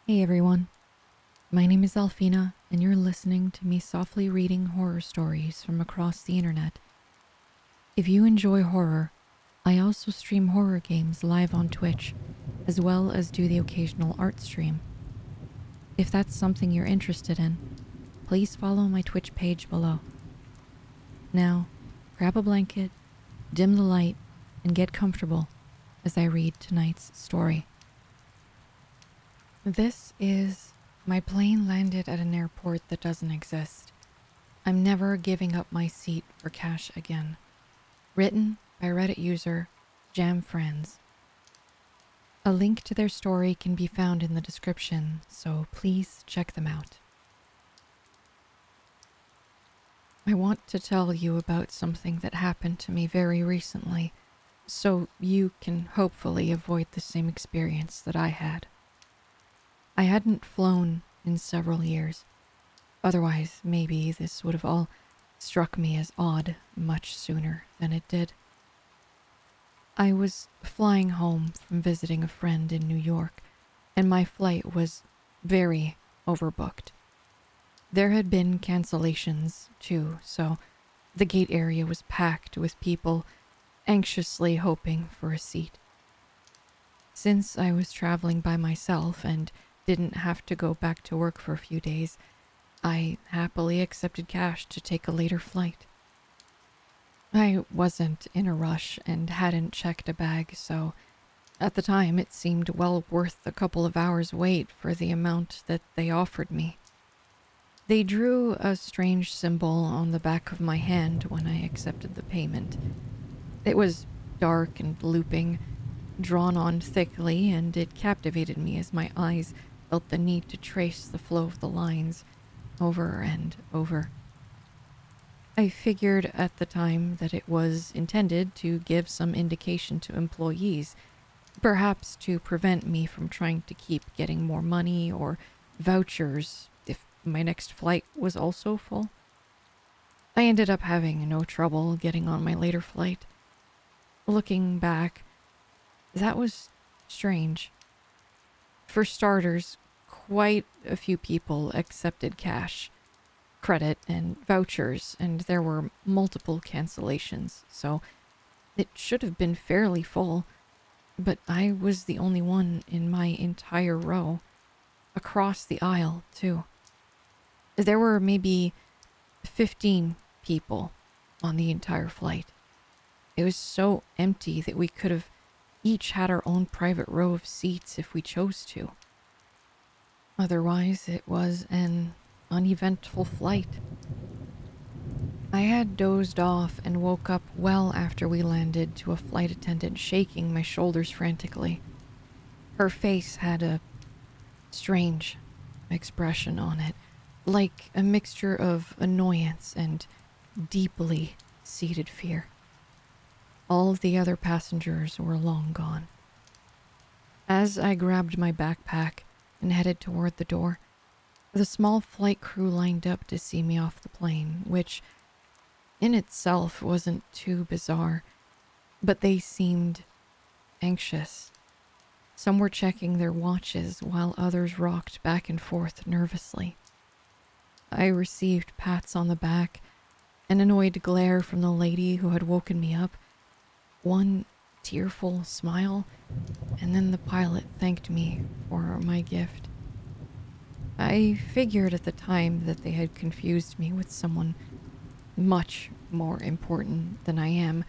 Hey everyone, my name is Alphena, and you're listening to me softly reading horror stories from across the internet. If you enjoy horror, I also stream horror games live on Twitch, as well as do the occasional art stream. If that's something you're interested in, please follow my Twitch page below. Now, grab a blanket, dim the light, and get comfortable as I read tonight's story. This is My Plane Landed at an Airport That Doesn't Exist. I'm Never Giving Up My Seat for Cash Again. Written by Reddit user Jam Friends. A link to their story can be found in the description, so please check them out. I want to tell you about something that happened to me very recently, so you can hopefully avoid the same experience that I had. I hadn't flown in several years. Otherwise, maybe this would have all struck me as odd much sooner than it did. I was flying home from visiting a friend in New York, and my flight was very overbooked. There had been cancellations, too, so the gate area was packed with people anxiously hoping for a seat. Since I was traveling by myself and didn't have to go back to work for a few days, I happily accepted cash to take a later flight. I wasn't in a rush and hadn't checked a bag, so at the time it seemed well worth a couple of hours' wait for the amount that they offered me. They drew a strange symbol on the back of my hand when I accepted the payment. It was dark and looping, drawn on thickly, and it captivated me as my eyes felt the need to trace the flow of the lines over and over. I figured at the time that it was intended to give some indication to employees, perhaps to prevent me from trying to keep getting more money or vouchers if my next flight was also full. I ended up having no trouble getting on my later flight. Looking back, that was strange. For starters, quite a few people accepted cash, credit, and vouchers, and there were multiple cancellations, so it should have been fairly full, but I was the only one in my entire row, across the aisle, too. There were maybe 15 people on the entire flight. It was so empty that we could have each had our own private row of seats if we chose to. Otherwise, it was an uneventful flight. I had dozed off and woke up well after we landed to a flight attendant shaking my shoulders frantically. Her face had a strange expression on it, like a mixture of annoyance and deeply seated fear. All of the other passengers were long gone. As I grabbed my backpack and headed toward the door, the small flight crew lined up to see me off the plane, which in itself wasn't too bizarre, but they seemed anxious. Some were checking their watches while others rocked back and forth nervously. I received pats on the back, an annoyed glare from the lady who had woken me up, one tearful smile, and then the pilot thanked me for my gift. I figured at the time that they had confused me with someone much more important than I am.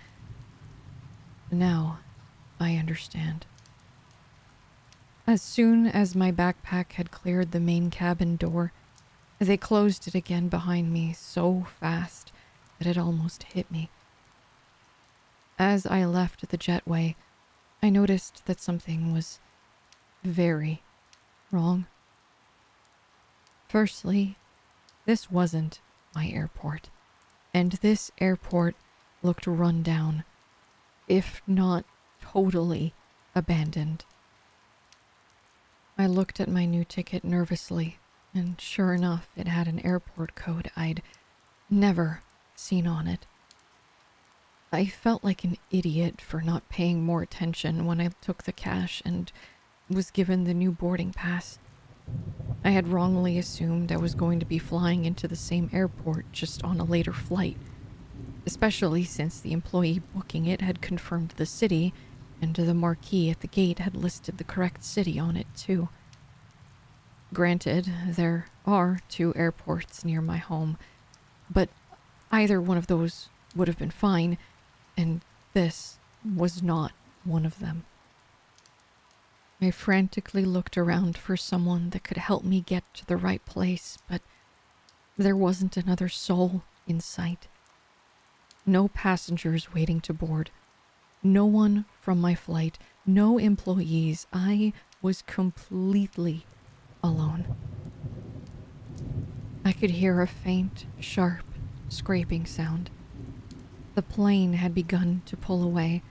Now, I understand. As soon as my backpack had cleared the main cabin door, they closed it again behind me so fast that it almost hit me. As I left the jetway, I noticed that something was very wrong. Firstly, this wasn't my airport, and this airport looked run down, if not totally abandoned. I looked at my new ticket nervously, and sure enough, it had an airport code I'd never seen on it. I felt like an idiot for not paying more attention when I took the cash and was given the new boarding pass. I had wrongly assumed I was going to be flying into the same airport, just on a later flight, especially since the employee booking it had confirmed the city, and the marquee at the gate had listed the correct city on it too. Granted, there are 2 airports near my home, but either one of those would have been fine, and this was not one of them. I frantically looked around for someone that could help me get to the right place, but there wasn't another soul in sight. No passengers waiting to board. No one from my flight. No employees. I was completely alone. I could hear a faint, sharp, scraping sound. The plane had begun to pull away.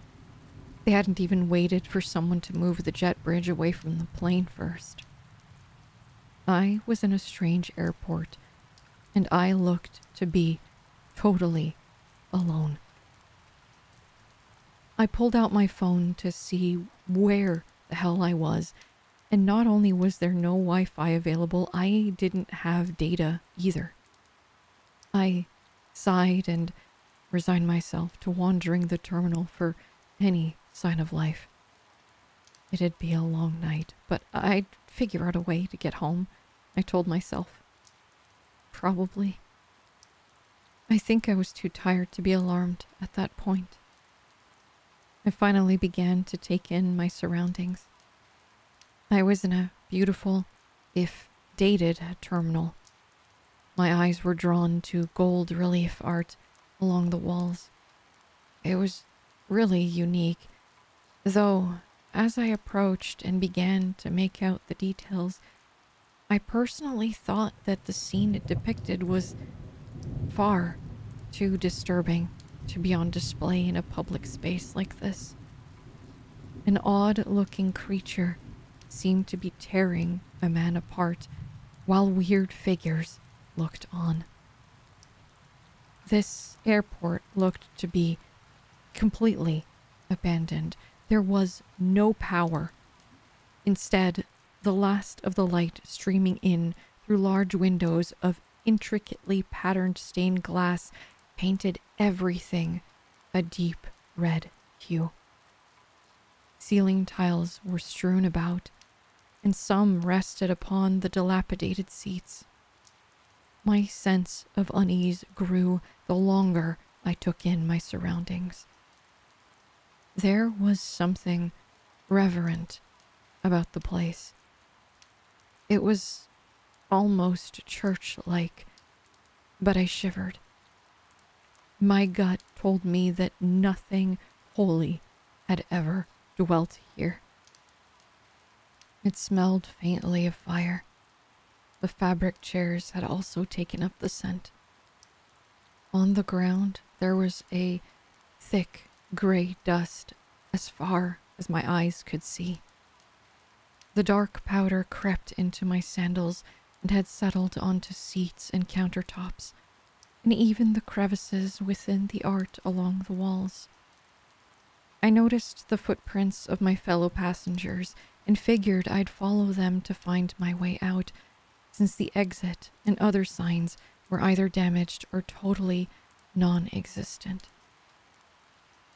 They hadn't even waited for someone to move the jet bridge away from the plane first. I was in a strange airport, and I looked to be totally alone. I pulled out my phone to see where the hell I was, and not only was there no Wi-Fi available, I didn't have data either. I sighed and resigned myself to wandering the terminal for any sign of life. It'd be a long night, but I'd figure out a way to get home, I told myself. Probably. I think I was too tired to be alarmed at that point. I finally began to take in my surroundings. I was in a beautiful, if dated, terminal. My eyes were drawn to gold relief art along the walls. It was really unique, though as I approached and began to make out the details, I personally thought that the scene it depicted was far too disturbing to be on display in a public space like this. An odd-looking creature seemed to be tearing a man apart while weird figures looked on. This airport looked to be completely abandoned. There was no power. Instead, the last of the light streaming in through large windows of intricately patterned stained glass painted everything a deep red hue. Ceiling tiles were strewn about, and some rested upon the dilapidated seats. My sense of unease grew the longer I took in my surroundings. There was something reverent about the place. It was almost church-like, but I shivered. My gut told me that nothing holy had ever dwelt here. It smelled faintly of fire. The fabric chairs had also taken up the scent. On the ground, there was a thick gray dust as far as my eyes could see. The dark powder crept into my sandals and had settled onto seats and countertops, and even the crevices within the art along the walls. I noticed the footprints of my fellow passengers and figured I'd follow them to find my way out, since the exit and other signs were either damaged or totally non-existent.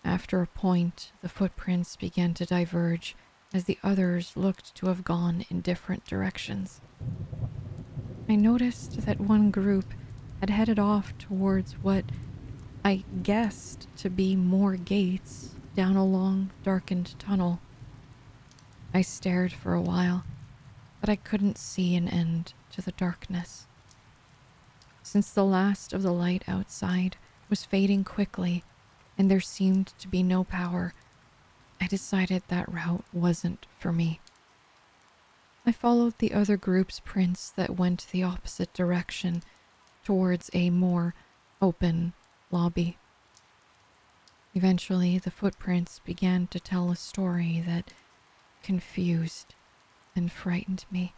After a point, the footprints began to diverge as the others looked to have gone in different directions. I noticed that one group had headed off towards what I guessed to be more gates down a long, darkened tunnel. I stared for a while, but I couldn't see an end to the darkness. Since the last of the light outside was fading quickly and there seemed to be no power, I decided that route wasn't for me. I followed the other group's prints that went the opposite direction, towards a more open lobby. Eventually, the footprints began to tell a story that confused and frightened me.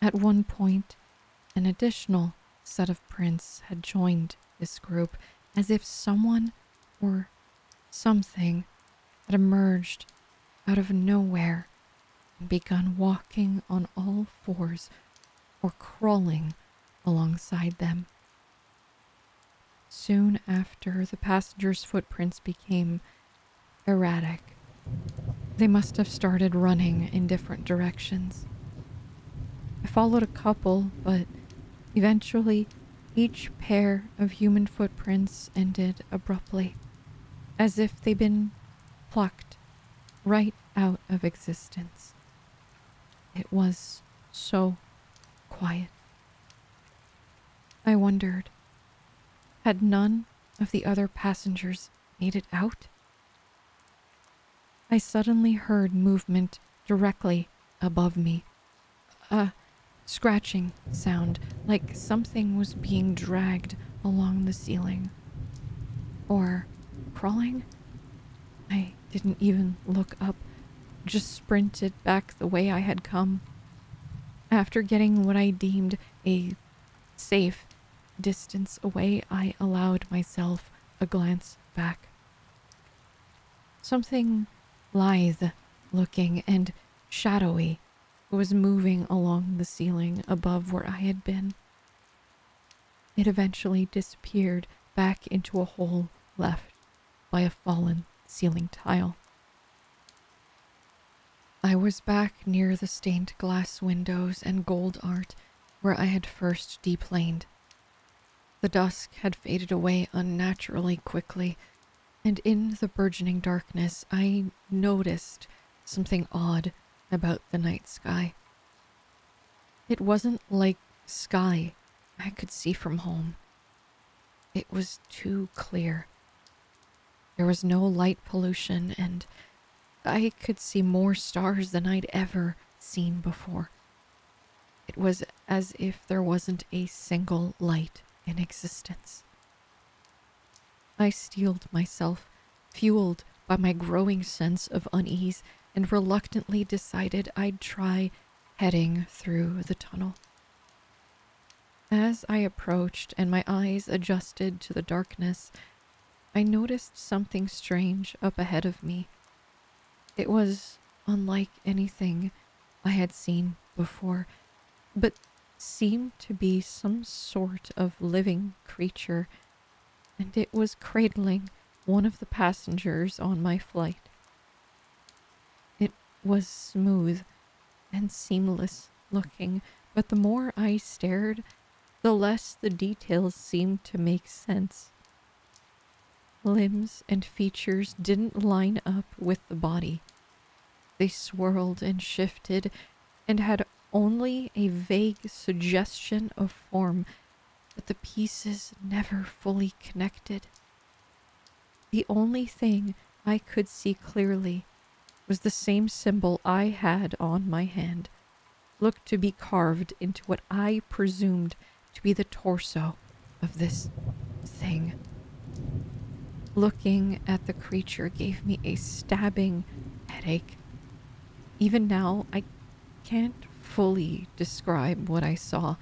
At one point, an additional set of prints had joined this group, as if someone or something had emerged out of nowhere and begun walking on all fours or crawling alongside them. Soon after, the passengers' footprints became erratic. They must have started running in different directions. I followed a couple, but eventually each pair of human footprints ended abruptly, as if they'd been plucked right out of existence. It was so quiet. I wondered, had none of the other passengers made it out? I suddenly heard movement directly above me. A scratching sound, like something was being dragged along the ceiling. Or crawling? I didn't even look up, just sprinted back the way I had come. After getting what I deemed a safe distance away, I allowed myself a glance back. Something lithe looking and shadowy was moving along the ceiling above where I had been. It eventually disappeared back into a hole left by a fallen ceiling tile. I was back near the stained glass windows and gold art where I had first deplaned. The dusk had faded away unnaturally quickly, and in the burgeoning darkness I noticed something odd about the night sky. It wasn't like sky I could see from home. It was too clear. There was no light pollution, and I could see more stars than I'd ever seen before. It was as if there wasn't a single light in existence. I steeled myself, fueled by my growing sense of unease, and reluctantly decided I'd try heading through the tunnel. As I approached and my eyes adjusted to the darkness, I noticed something strange up ahead of me. It was unlike anything I had seen before, but seemed to be some sort of living creature, and it was cradling one of the passengers on my flight. It was smooth and seamless looking, but the more I stared, the less the details seemed to make sense. Limbs and features didn't line up with the body. They swirled and shifted and had only a vague suggestion of form, but the pieces never fully connected. The only thing I could see clearly was the same symbol I had on my hand, looked to be carved into what I presumed to be the torso of this thing. Looking at the creature gave me a stabbing headache. Even now, I can't fully describe what I saw,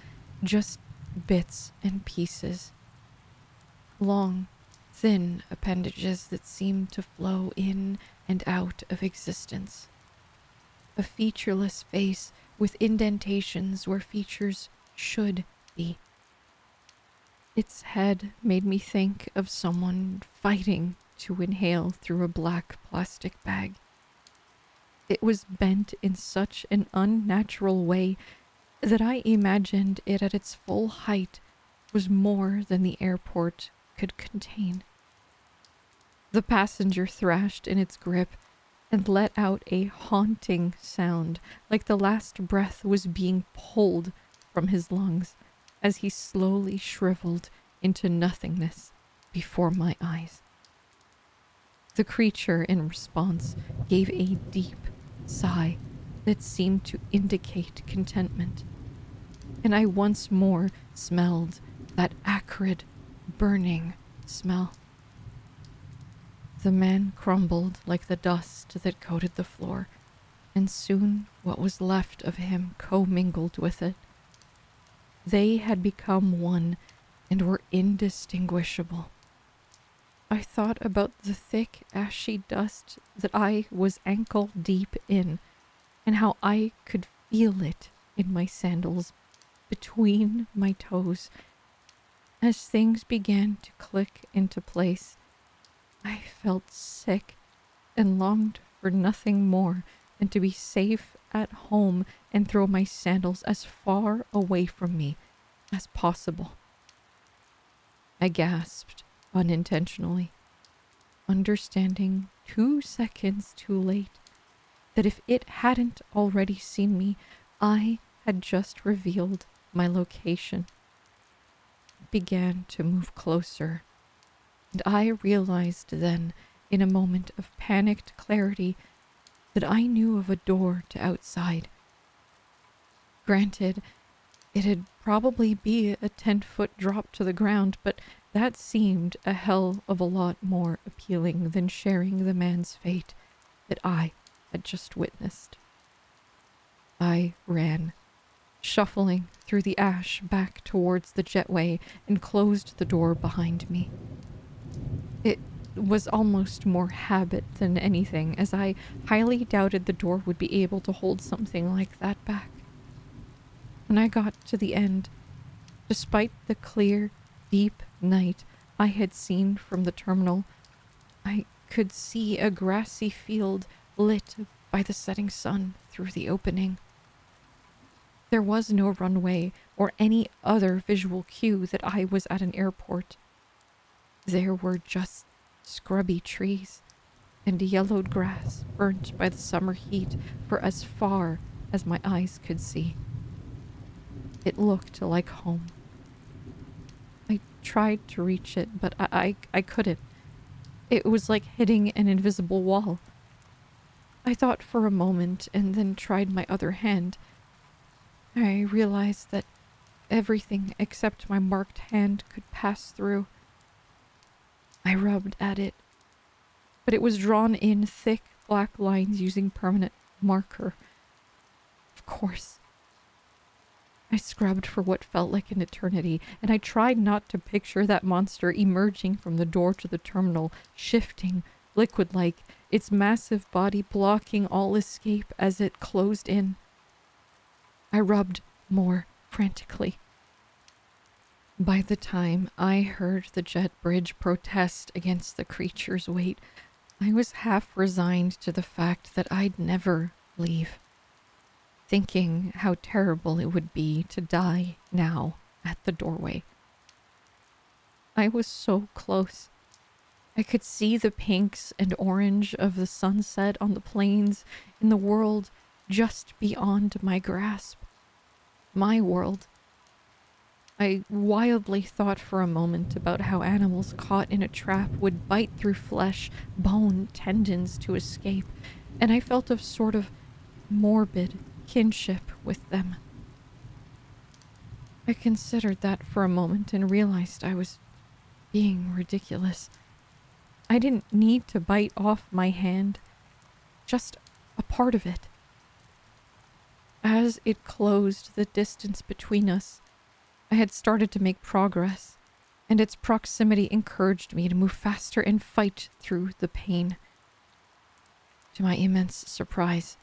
just bits and pieces. Long, thin appendages that seemed to flow in and out of existence. A featureless face with indentations where features should be. Its head made me think of someone fighting to inhale through a black plastic bag. It was bent in such an unnatural way that I imagined it at its full height was more than the airport could contain. The passenger thrashed in its grip and let out a haunting sound, like the last breath was being pulled from his lungs as he slowly shriveled into nothingness before my eyes. The creature, in response, gave a deep sigh that seemed to indicate contentment, and I once more smelled that acrid, burning smell. The man crumbled like the dust that coated the floor, and soon what was left of him commingled with it. They had become one and were indistinguishable. I thought about the thick, ashy dust that I was ankle deep in, and how I could feel it in my sandals between my toes. As things began to click into place, I felt sick and longed for nothing more than to be safe at home and throw my sandals as far away from me as possible. I gasped unintentionally, understanding 2 seconds too late that if it hadn't already seen me, I had just revealed my location. It began to move closer, and I realized then, in a moment of panicked clarity, that I knew of a door to outside. Granted, it'd probably be a 10-foot drop to the ground, but that seemed a hell of a lot more appealing than sharing the man's fate that I had just witnessed. I ran, shuffling through the ash back towards the jetway, and closed the door behind me. It was almost more habit than anything, as I highly doubted the door would be able to hold something like that back. When I got to the end, despite the clear, deep night I had seen from the terminal, I could see a grassy field lit by the setting sun through the opening. There was no runway or any other visual cue that I was at an airport. There were just scrubby trees and yellowed grass burnt by the summer heat for as far as my eyes could see. It looked like home. I tried to reach it, but I couldn't. It was like hitting an invisible wall. I thought for a moment and then tried my other hand. I realized that everything except my marked hand could pass through. I rubbed at it, but it was drawn in thick black lines using permanent marker. Of course. I scrubbed for what felt like an eternity, and I tried not to picture that monster emerging from the door to the terminal, shifting, liquid-like, its massive body blocking all escape as it closed in. I rubbed more frantically. By the time I heard the jet bridge protest against the creature's weight, I was half resigned to the fact that I'd never leave, thinking how terrible it would be to die now at the doorway. I was so close. I could see the pinks and orange of the sunset on the plains in the world just beyond my grasp. My world. I wildly thought for a moment about how animals caught in a trap would bite through flesh, bone, tendons to escape, and I felt a sort of morbid kinship with them. I considered that for a moment and realized I was being ridiculous. I didn't need to bite off my hand, just a part of it. As it closed the distance between us, I had started to make progress, and its proximity encouraged me to move faster and fight through the pain. To my immense surprise,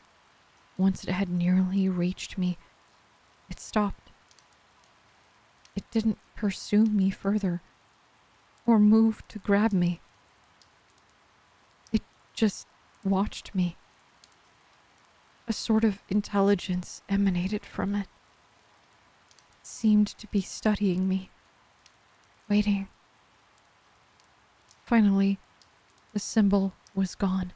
once it had nearly reached me, it stopped. It didn't pursue me further, or move to grab me. It just watched me. A sort of intelligence emanated from it. It seemed to be studying me, waiting. Finally, the symbol was gone.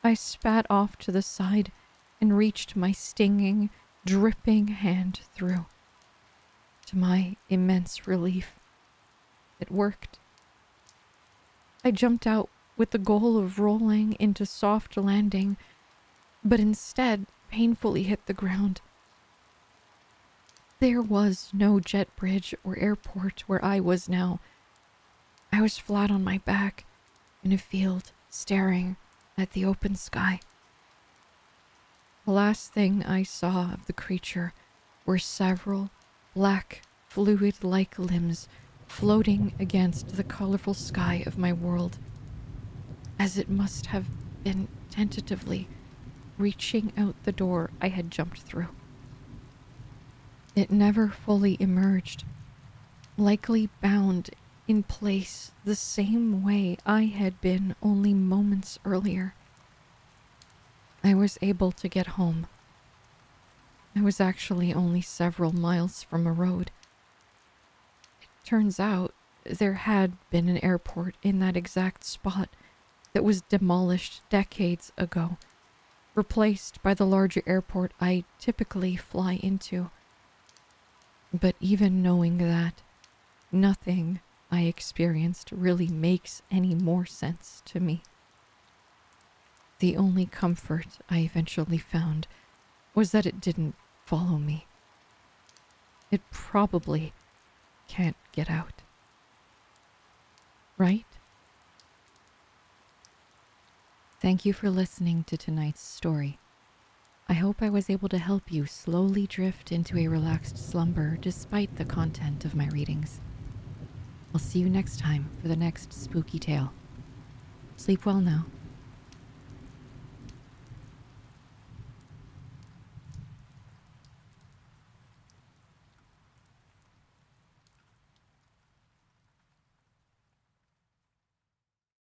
I spat off to the side and reached my stinging, dripping hand through. To my immense relief, it worked. I jumped out with the goal of rolling into soft landing, but instead painfully hit the ground. There was no jet bridge or airport where I was now. I was flat on my back in a field, staring at the open sky. The last thing I saw of the creature were several black, fluid-like limbs floating against the colorful sky of my world, as it must have been tentatively reaching out the door I had jumped through. It never fully emerged, likely bound in place the same way I had been only moments earlier. I was able to get home. I was actually only several miles from a road. It turns out there had been an airport in that exact spot that was demolished decades ago, replaced by the larger airport I typically fly into. But even knowing that, nothing I experienced really makes any more sense to me. The only comfort I eventually found was that it didn't follow me. It probably can't get out. Right? Thank you for listening to tonight's story. I hope I was able to help you slowly drift into a relaxed slumber despite the content of my readings. I'll see you next time for the next spooky tale. Sleep well now.